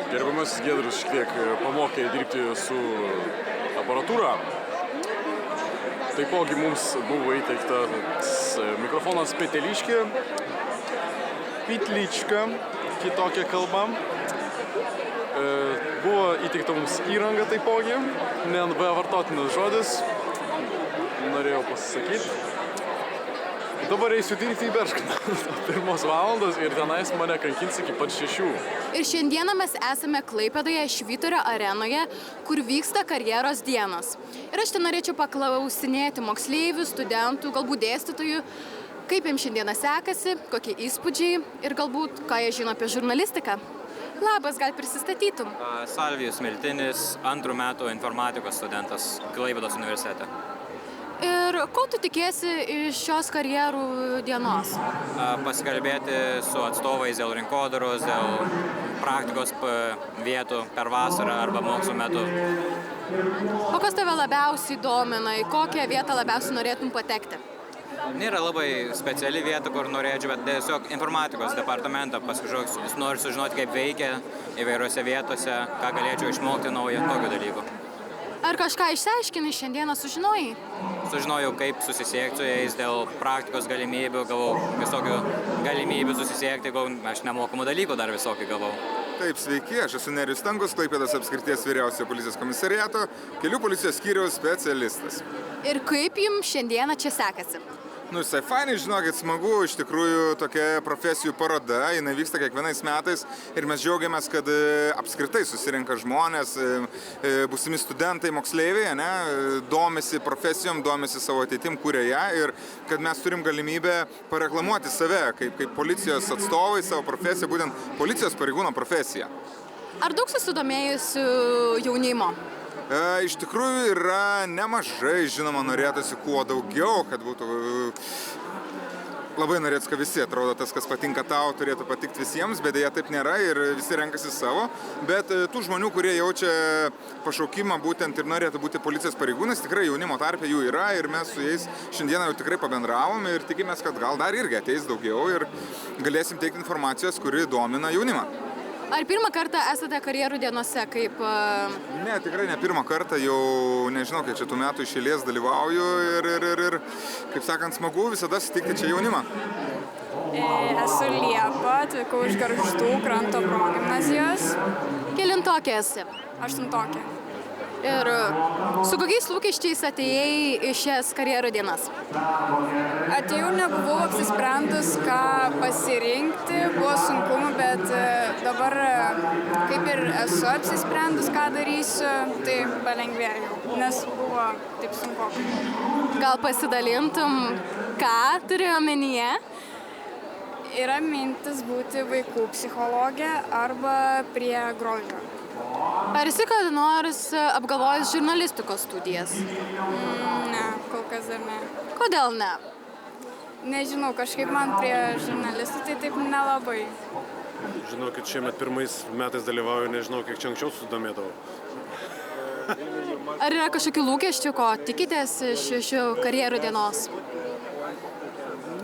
Gerbiamasis Giedrius šiek tiek pamokė dirbti su aparatūra. Taipogi mums buvo įteiktas mikrofonas Petelička, kitokia kalba. Buvo įteikta mums įranga taipogi, NB vartotinas žodis, norėjau pasisakyti. Dabar eisiu dirbti į Berškaną 1 valandos ir tenais mane kankins iki pat 6. Ir šiandieną mes esame Klaipėdoje Švyturio arenoje, kur vyksta karjeros dienos. Ir aš ten norėčiau paklausinėti moksleivių, studentų, galbūt dėstytojų, kaip jiems šiandieną sekasi, kokie įspūdžiai ir galbūt ką jie žino apie žurnalistiką. Labas, gal prisistatytum? Salvijus Miltinis, 2 metų informatikos studentas Klaipėdos universitete. Ir ko tu tikėsi iš šios karjerų dienos? Pasikalbėti su atstovais dėl rinkodaros, dėl praktikos vietų per vasarą arba mokslo metu. O kas tave labiausiai domina, į kokią vietą labiausiai norėtum patekti? Nėra labai speciali vieta, kur norėčiau, bet tiesiog informatikos departamentą pasižiūrėjau, noriu sužinoti, kaip veikia įvairiose vietose, ką galėčiau išmokti naujo tokių dalykų. Ar kažką išsiaiškinai šiandieną sužinojai? Sužinojau, kaip susisiekti su jais dėl praktikos galimybių, gavau visokių galimybių susisiekti, aš nemokamų dalykų dar visokių gavau. Taip, sveiki, aš esu Nerijus Stankus, Klaipėdos apskrities vyriausiojo policijos komisariato, kelių policijos skyriaus specialistas. Ir kaip jums šiandieną čia sekasi? Visai fainai, žinokit, smagu, iš tikrųjų tokia profesijų paroda, jinai vyksta kiekvienais metais ir mes džiaugiamės, kad apskritai susirenka žmonės, būsimi studentai, moksleiviai, domisi profesijom, domisi savo ateitim, kuria ją ir kad mes turim galimybę pareklamuoti save kaip policijos atstovai, savo profesiją, būtent policijos pareigūno profesiją. Ar daug susidomėjusių jaunimo? Iš tikrųjų yra nemažai, žinoma, norėtųsi kuo daugiau, kad būtų labai norėtų, kad visi, atrodo, tas, kas patinka tau, turėtų patikti visiems, bet dėja taip nėra ir visi renkasi savo, bet tų žmonių, kurie jaučia pašaukimą būtent ir norėtų būti policijos pareigūnas, tikrai jaunimo tarpe jų yra ir mes su jais šiandieną jau tikrai pabendravom ir tikimės, kad gal dar irgi ateis daugiau ir galėsim teikti informacijos, kuri domina jaunimą. Ar pirmą kartą esate karjerų dienose kaip... Ne, tikrai ne pirmą kartą, jau nežinau, kiek čia tų metų iš eilės dalyvauju ir kaip sakant, smagu visada sutikti čia jaunimą. Esu Liepa, atvykau iš Gargždų kranto progimnazijos. Kelintokė esi? 8. Ir su kokiais lūkesčiais atėjai į šias karjerų dienas? Atėjau, nebuvau apsisprendus, ką pasirinkti, buvo sunkumų, bet dabar kaip ir esu apsisprendus, ką darysiu, tai palengvėjau, nes buvo taip sunku. Gal pasidalintum, ką turi omenyje? Yra mintis būti vaikų psichologė arba prie grožio. Ar esi kada nors apgalvojęs žurnalistikos studijas? Ne, kol kas dar ne. Kodėl ne? Nežinau, kažkaip man prie žurnalistų tai taip nelabai. Žinokit, šiemet pirmais metais dalyvauju, nežinau, kiek čia anksčiau susidomėdavau. Ar yra kažkokių lūkesčių, ko tikitės iš šių karjerų dienos?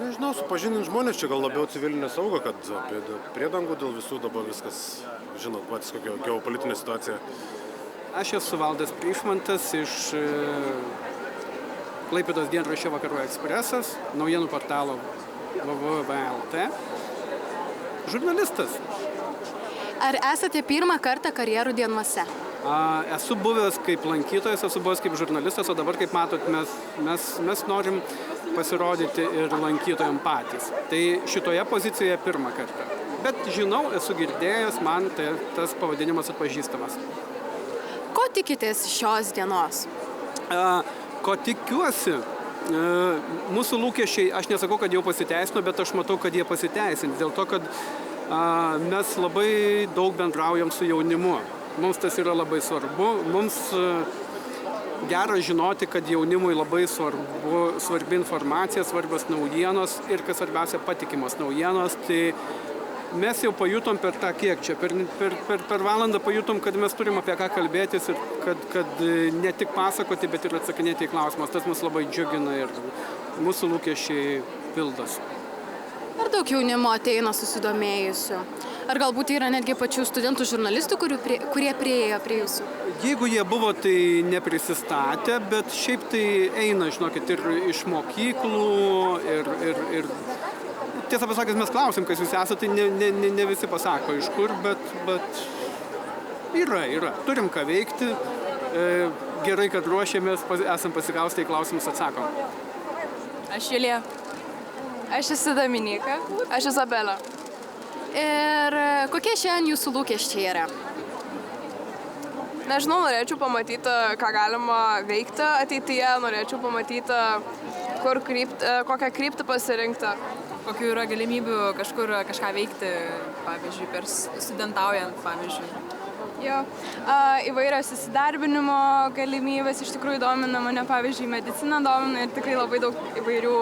Nežinau, supažinint žmonės čia gal labiau civilinę saugą, kad apie priedangų dėl visų dabar viskas, žinot, patys kokia geopolitinė situacija. Aš esu Valdas Prišmantas iš Klaipėdos dienraščio Vakarų Ekspresas, naujienų portalo www.lt. Žurnalistas. Ar esate pirmą kartą karjerų dienose? Esu buvęs kaip lankytojas, esu buvęs kaip žurnalistas, o dabar, kaip matot, mes norim pasirodyti ir lankytojams patys. Tai šitoje pozicijoje pirmą kartą. Bet žinau, esu girdėjęs, man tas pavadinimas atpažįstamas. Ko tikitės šios dienos? Ko tikiuosi? Mūsų lūkesčiai, aš nesakau, kad jau pasiteisino, bet aš matau, kad jie pasiteisins. Dėl to, kad mes labai daug bendraujam su jaunimu. Mums tas yra labai svarbu. Mums gera žinoti, kad jaunimui labai svarbi informacija, svarbios naujienos ir, kas svarbiausia, patikimos naujienos. Tai mes jau pajutom per tą kiek čia, per valandą pajutom, kad mes turim apie ką kalbėtis ir kad ne tik pasakoti, bet ir atsakinėti į klausimus. Tas mus labai džiugina ir mūsų lūkesčiai pildosi. Ar daug jaunimo ateina susidomėjusių? Ar galbūt yra netgi pačių studentų žurnalistų, kurie priėjo prie jūsų? Jeigu jie buvo, tai neprisistatę, bet šiaip tai eina, žinokit, ir iš mokyklų, ir tiesą pasakęs, mes klausim, kas jūs esate, tai ne visi pasako iš kur, bet yra. Turim ką veikti, gerai, kad ruošiamės, esam pasikaustę į klausimus atsakom. Aš Julija. Aš esu Dominika. Aš Izabelė. Ir kokie šiandien jūsų lūkesčiai yra? Nežinau, norėčiau pamatyti, ką galima veikti ateityje, norėčiau pamatyti, kokią kryptį pasirinkti. Kokių yra galimybių kažką veikti, pavyzdžiui, per studentaujant, pavyzdžiui. Jo, įvairios įsidarbinimo galimybės iš tikrųjų domina mane, pavyzdžiui, medicina domina ir tikrai labai daug įvairių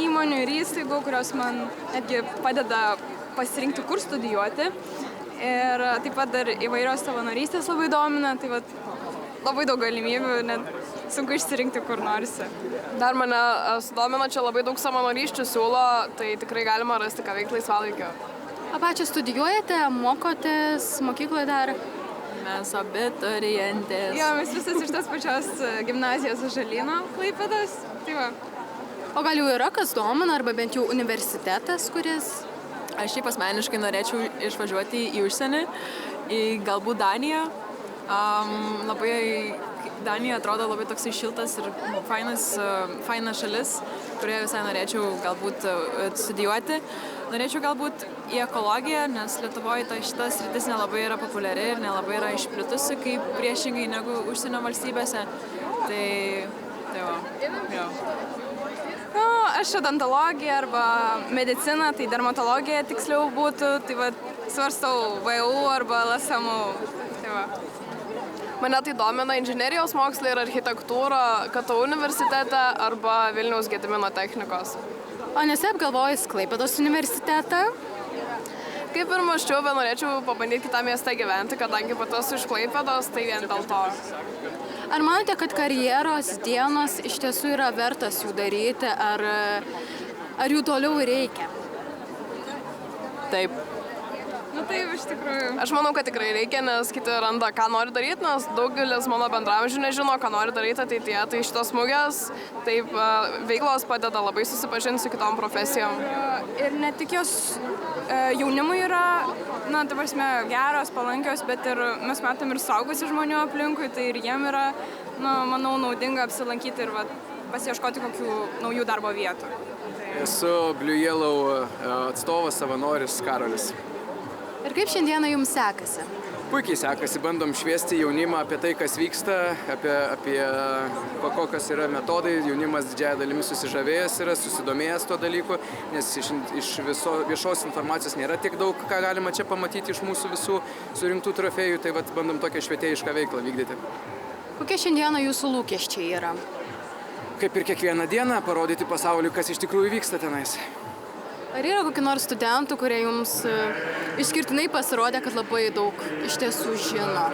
įmonių ir įstaigų, kurios man netgi padeda pasirinkti, kur studijuoti. Ir taip pat dar įvairios savanorystės labai domina, tai vat, labai daug galimybių, net sunku išsirinkti, kur norisi. Dar mane sudomino, čia labai daug savanorysčių siūlo, tai tikrai galima rasti, ką veikti laisvalaikiu. O pačią studijuojate, mokotės mokykloje dar? Mes abiturientės. Jo, mes visas iš tos pačios gimnazijos Žalyno Klaipėdos. Tai va. O gal jau yra kas domina, arba bent jau universitetas, kuris? Aš šiaip asmeniškai norėčiau išvažiuoti į užsienį, į galbūt Daniją. Danija atrodo labai toksai šiltas ir faina šalis, kurioje visai norėčiau galbūt studijuoti. Norėčiau galbūt į ekologiją, nes Lietuvoje šita sritis nelabai yra populiari ir nelabai yra išplitusi, kaip priešingai negu užsienio valstybėse. Tai va, jo. Nu, aš odontologiją arba mediciną, tai dermatologija tiksliau būtų, tai va, svarstau VU arba LSMU. Tai va. Mane tai domina inžinerijos mokslai ir architektūra KTU universitete arba Vilniaus Gedimino technikos. O nesi apgalvojus Klaipėdos universitetą? Kaip ir mąsčiau, bet norėčiau pabandyti kitą miestą gyventi, kadangi pati esu iš Klaipėdos, tai vien dėl to. Ar manote, kad karjeros dienos iš tiesų yra vertas jų daryti, ar jų toliau reikia? Taip. Nu taip, iš tikrųjų. Aš manau, kad tikrai reikia, nes kiti randa, ką nori daryti, nes daugelis mano bendraamžių nežino, ką nori daryti ateityje. Tai šitos mugės, taip, veiklos padeda labai susipažinti su kitom profesijom. Ir ne tik jos jaunimui yra, na, ta prasme, geros, palankios, bet ir mes matom ir suaugusių žmonių aplinkui, tai ir jiem yra, na, manau, naudinga apsilankyti ir pasiieškoti kokių naujų darbo vietų. Esu Blue Yellow atstovas, savanoris Karolis. Ir kaip šiandieną jums sekasi? Puikiai sekasi, bandom šviesti jaunimą apie tai, kas vyksta, apie kokios yra metodai. Jaunimas didžiąją dalimi susižavėjęs yra, susidomėjęs tuo dalyku, nes iš viešos informacijos nėra tiek daug, ką galima čia pamatyti iš mūsų visų surinktų trofėjų, tai bandom tokią švietėjišką veiklą vykdyti. Kokie šiandieną jūsų lūkesčiai yra? Kaip ir kiekvieną dieną parodyti pasauliui, kas iš tikrųjų vyksta tenais. Ar yra kokių nors studentų, kurie jums išskirtinai pasirodė, kad labai daug iš tiesų žino?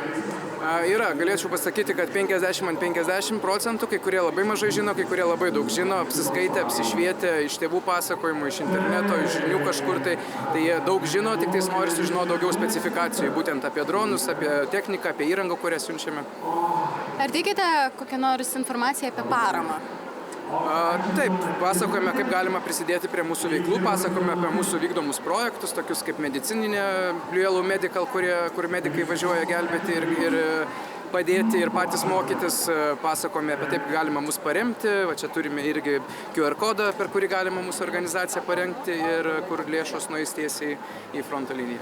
Yra, galėčiau pasakyti, kad 50% kai kurie labai mažai žino, kai kurie labai daug žino, apsiskaitę, apsišvietę iš tėvų pasakojimų, iš interneto, iš žinių kažkur, tai jie daug žino, tik tais nori sužinoti daugiau specifikacijų, būtent apie dronus, apie techniką, apie įrangą, kurią siunčiame. Ar teikite kokią nors informaciją apie paramą? Taip, pasakojame, kaip galima prisidėti prie mūsų veiklų, pasakojame apie mūsų vykdomus projektus, tokius kaip medicininė Blue Yellow Medical, kur medikai važiuoja gelbėti ir padėti ir patys mokytis, pasakojame apie taip, galima mus paremti, va čia turime irgi QR kodą, per kurį galima mūsų organizaciją parengti ir kur lėšos nueis tiesiai į fronto liniją.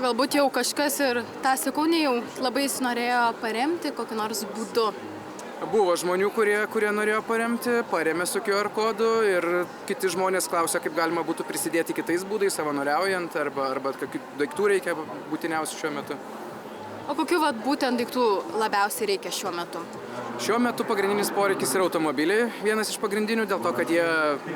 Galbūt jau kažkas ir tą sekundę jau labai norėjo paremti kokiu nors būdu. Buvo žmonių, kurie norėjo paremti, paremė su QR kodu ir kiti žmonės klausė, kaip galima būtų prisidėti kitais būdais, savanoriaujant arba kokių daiktų reikia būtiniausių šiuo metu. O kokių būtent daiktų labiausiai reikia šiuo metu? Šiuo metu pagrindinis poreikis yra automobiliai, vienas iš pagrindinių, dėl to, kad jie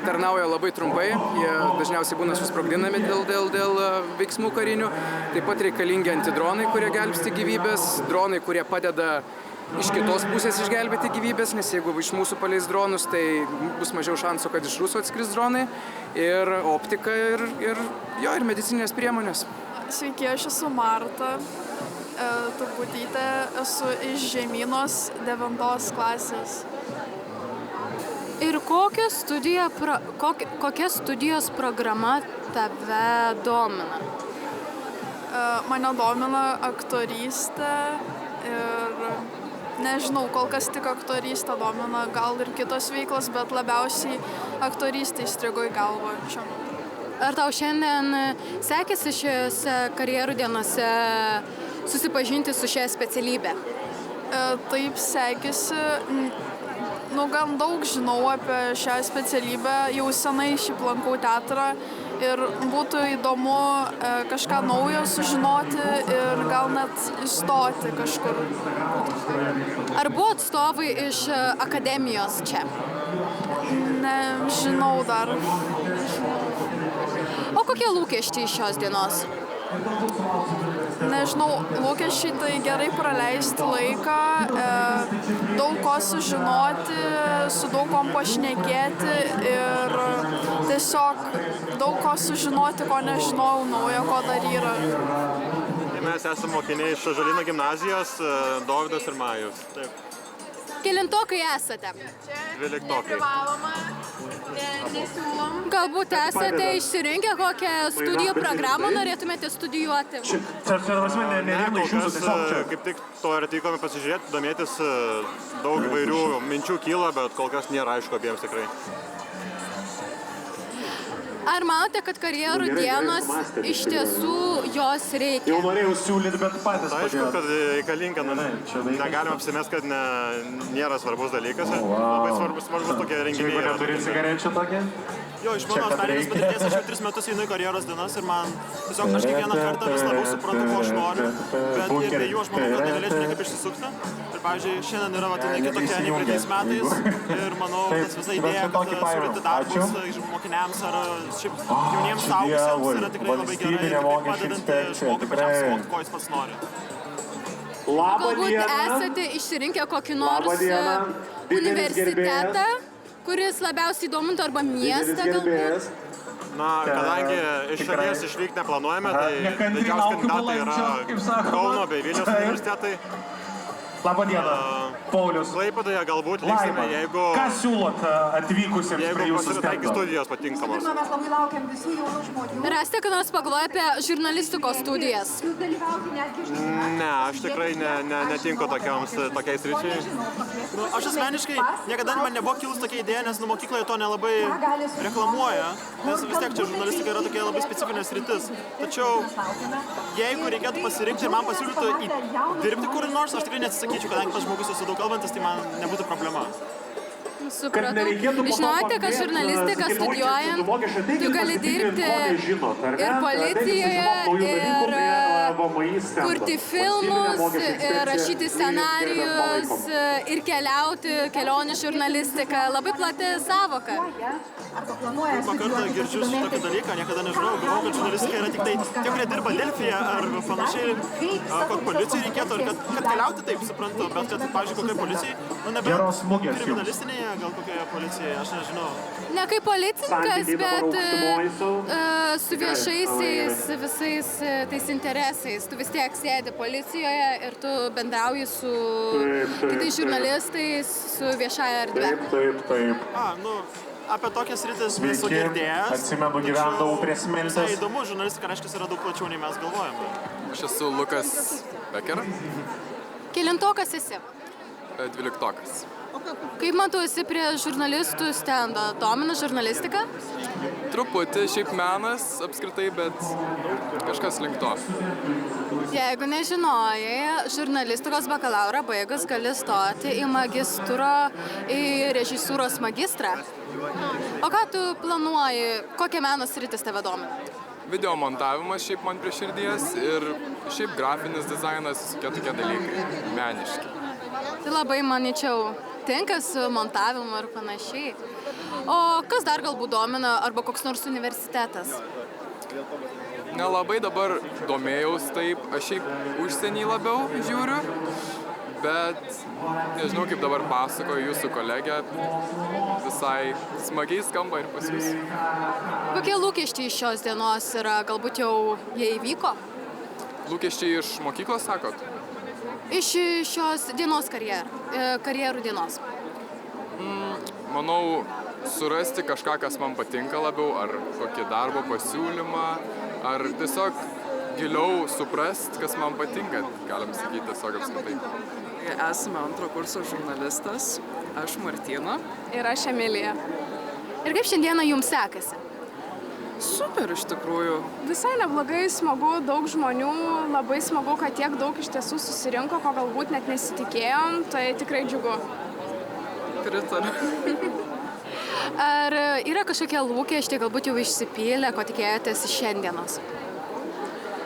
tarnauja labai trumpai, jie dažniausiai būna susprogdinami dėl veiksmų karinių. Taip pat reikalingi antidronai, kurie gelbsti gyvybės, dronai, kurie padeda iš kitos pusės išgelbėti gyvybės, nes jeigu iš mūsų paleis dronus, tai bus mažiau šansų, kad iš Rusų atskris dronai. Ir optika ir medicinės priemonės. Sveiki, aš esu Marta Turbutytė, esu iš Žemynos 9 klasės. Ir kokia studijos programa tave domina? Mane domina aktorystė ir nežinau, kol kas tik aktorystė domina, gal ir kitos veiklos, bet labiausiai aktorystė įstrigo į galvą šiuo metu. Ar tau šiandien sekėsi šiose karjerų dienose susipažinti su šia specialybė? Taip sekėsi. Gan daug žinau apie šią specialybę, jau senai šiaip lankau teatrą ir būtų įdomu kažką naujo sužinoti ir gal net įstoti kažkur. Ar buvo atstovai iš akademijos čia? Nežinau dar. O kokie lūkesčiai šios dienos? Nežinau, lūkesčiai tai gerai praleisti laiką, daug ko sužinoti, su daug kom pašnekėti ir tiesiog daug ko sužinoti, ko nežinau, naujo, ko dar yra. Mes esame mokiniai iš Ąžuolyno gimnazijos, Dovydas ir Majus. Taip. Kelintokai esate? 12-tokai. Galbūt esate išsirinkę kokią studijų programą norėtumėte studijuoti? Ne, kol kas kaip tik to ir atvykome pasižiūrėti, domėtis, daug įvairių minčių kyla, bet kol kas nėra aišku abiems tikrai. Ar manote, kad karjerų dienos iš tiesų jos reikia? Jau norėjau siūlyti, bet patys padėjo. Aišku, kad reikalinga, negalime apsimesti, kad nėra svarbus dalykas. Labai svarbus tokie renginiai. Jeigu neturi cigarečių tokie? Jo, iš mano asmeninės patirties aš jau 3 metus einu į karjeros dienas ir man tiesiog aš kiekvieną kartą vis labiau suprantu, ko aš noriu, bet ir be jų aš manau, kad negalėčiau niekaip išsisukti. Ir pavyzdžiui, šiandien yra kitokia nei praeitais metais ir manau, tas visa idėja, kad suryti darbus mokiniams ar šiaip jauniems suaugusiems yra tikrai labai gerai ir padedanti žmogui pačiam suvokti, ko jis pats nori. Galbūt esate išsirinkę kokį nors universitetą, kuris labiausiai domintų arba miestą galbūt? Na, kadangi iš šalies išvykti neplanuojame, tai didžiausi kandidatai yra Kauno bei Vilniaus universitetai. Labą dieną, Paulius. Klaipėdoje galbūt liksime, jeigu... Ką siūlot atvykusiems prie jūsų stendo? Studijos patinkamos. Rasite, kad nors pagalvoja apie žurnalistikos studijas? Ne, aš tikrai netinku tokiai sričiai. Aš asmeniškai niekada man nebuvo kilus tokia idėja, nes mokykloje to nelabai reklamuoja, nes vis tiek čia žurnalistika yra tokia labai specifinė sritis. Tačiau jeigu reikėtų pasirinkti ir man pasiūlytų dirbti kur nors, aš tikrai neatsisakyčiau, kadangi tas žmogus esu daug kalbantis, tai man nebūtų problema. Supratau. Žinote, kad žurnalistiką studijuojant, tu gali dirbti ir policijoje, ir kurti filmus, ir rašyti scenarijus, ir keliauti, kelionių žurnalistiką. Labai plati savoka. Pirmą kartą girdžiu šitokį dalyką, niekada nežinau, galvoju, kad žurnalistika yra tik tai tie, kurie dirba Delfyje ar panašiai, kad policijai reikėtų, ir kad keliauti taip, suprantu, bet kad, pavyzdžiui, kokiai policijai, nebent kriminalistinėje, gal kokioje policijoje, aš nežinau. Ne kaip policininkas, bet su viešaisiais visais tais interesais. Tu vis tiek sėdi policijoje ir tu bendrauji su kitais žurnalistais, su viešąja erdve. Taip. Apie tokias rytis nesu girdėjęs. Atsimenu, gyvendavau prie Smiltės. Tai įdomu, žurnalistika reiškia yra daug plačiau, nei mes galvojame. Aš esu Lukas Becker. Kelintokas esi? 12-tokas. Kaip matau, esi prie žurnalistų stendo. Domina žurnalistika? Truputį, šiaip menas apskritai, bet kažkas link to. Jeigu nežinojai, žurnalistikos bakalaurą baigus gali stoti į režisūros magistrą. O ką tu planuoji, kokia meno sritis tave domina? Video montavimas šiaip man prie širdies ir šiaip grafinis dizainas, tokie dalykai, meniški. Tai labai, manyčiau, tinka su montavimu ir panašiai. O kas dar galbūt domina, arba koks nors universitetas? Nelabai dabar domėjaus taip, aš šiaip užsienį labiau žiūriu, bet nežinau, kaip dabar pasakojo jūsų kolegė, visai smagiai skamba ir pas jūs. Kokie lūkesčiai iš šios dienos yra, galbūt jau jie įvyko? Lūkesčiai iš mokyklos, sakot? Iš šios dienos karjerų dienos. Manau, surasti kažką, kas man patinka labiau, ar kokį darbo pasiūlymą, ar tiesiog giliau suprast, kas man patinka, galim sakyti tiesiog apskritai. Esame antro kurso žurnalistas, aš Martina. Ir aš Emilija. Ir kaip šiandieną jums sekasi? Super iš tikrųjų. Visai neblogai, smagu, daug žmonių, labai smagu, kad tiek daug iš tiesų susirinko, ko galbūt net nesitikėjom, tai tikrai džiugu. Pritariu. Ar yra kažkokie lūkesčiai, galbūt jau išsipylę, ko tikėjotės iš šiandienos?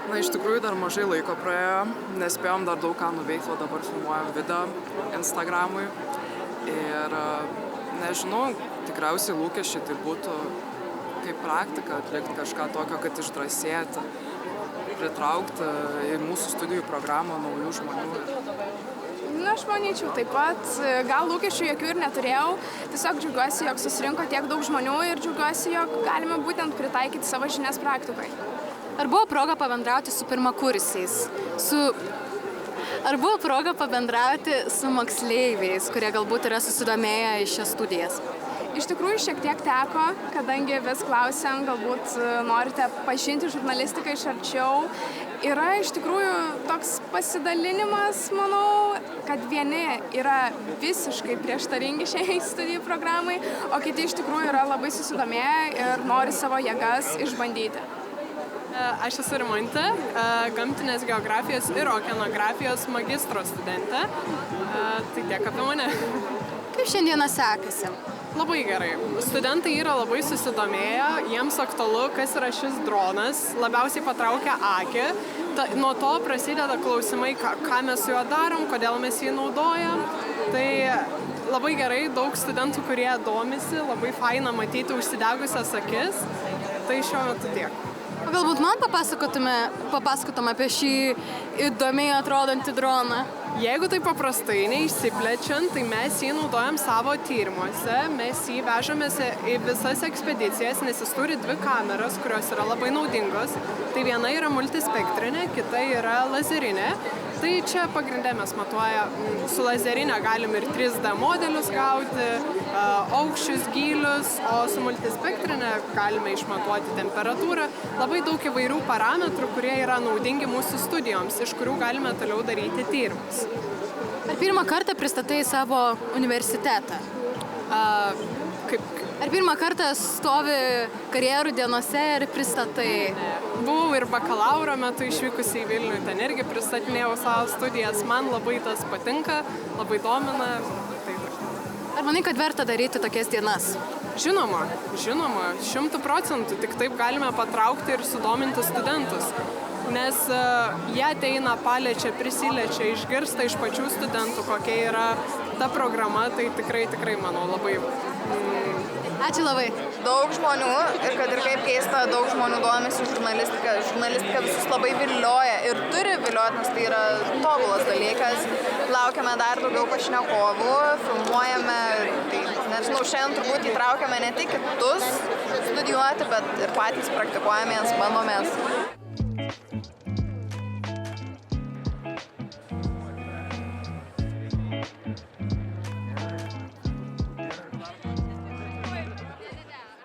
Na, iš tikrųjų dar mažai laiko praėjo, nespėjom dar daug ką nuveikti, o dabar filmuojam video Instagramui. Ir nežinau, tikriausiai lūkesčiai tai būtų kaip praktika atlikti kažką tokio, kad išdrąsėti, pritraukti į mūsų studijų programą naujų žmonių. Na, aš manyčiau, taip pat, gal lūkesčių jokių ir neturėjau, tiesiog džiaugiuosi, jog susirinko tiek daug žmonių ir džiaugiuosi, jog galime būtent pritaikyti savo žinias praktikai. Ar buvo proga pabendrauti su pirmakursiais? Ar buvo proga pabendrauti su moksleiviais, kurie galbūt yra susidomėję į šias studijas? Iš tikrųjų, šiek tiek teko, kadangi vis klausėm, galbūt norite pažinti žurnalistiką iš arčiau. Yra iš tikrųjų toks pasidalinimas, manau, kad vieni yra visiškai prieštaringi šiai studijų programai, o kiti iš tikrųjų yra labai susidomėję ir nori savo jėgas išbandyti. Aš esu Rimantė, gamtinės geografijos ir okeanografijos magistro studentė. Tai tiek apie mane. Kaip šiandieną sekasi? Labai gerai. Studentai yra labai susidomėję, jiems aktualu, kas yra šis dronas, labiausiai patraukia akį. Nuo to prasideda klausimai, ką mes su juo darom, kodėl mes jį naudojam. Tai labai gerai, daug studentų, kurie domisi, labai faina matyti užsidegusias akis. Tai šiuo metu tiek. Galbūt man papasakotum apie šį įdomiai atrodantį droną? Jeigu tai paprastai, neišsiplečiant, tai mes jį naudojam savo tyrimuose, mes jį vežamės į visas ekspedicijas, nes jis turi 2 kameras, kurios yra labai naudingos. Tai viena yra multispektrinė, kita yra lazerinė. Tai čia pagrindė mes matuoja, su lazerinė galim ir 3D modelius gauti, aukščius, gylius, o su multispektrinė galime išmatuoti temperatūrą. Labai daug įvairių parametrų, kurie yra naudingi mūsų studijoms, iš kurių galime toliau daryti tyrimus. Ar pirmą kartą pristatai savo universitetą? Ar pirmą kartą stovi karjerų dienose ir pristatai? Buvau ir bakalauro metu išvykusi į Vilnių, ten irgi pristatinėjau savo studijas. Man labai tas patinka, labai domina. Ar manai, kad verta daryti tokias dienas? Žinoma, 100%. Tik taip galime patraukti ir sudominti studentus. Nes jie ateina, paliečia, prisiliečia, išgirsta iš pačių studentų, kokia yra ta programa, tai tikrai, manau, labai... Ačiū labai. Daug žmonių, ir kad ir kaip keista, daug žmonių domisi žurnalistika. Žurnalistika visus labai vilioja ir turi vilioti, nes tai yra tobulas dalykas. Laukiame dar daugiau pašnekovų, filmuojame, tai nežinau, šiandien turbūt įtraukiame ne tik kitus studijuoti, bet ir patys praktikuojamės, bandomės.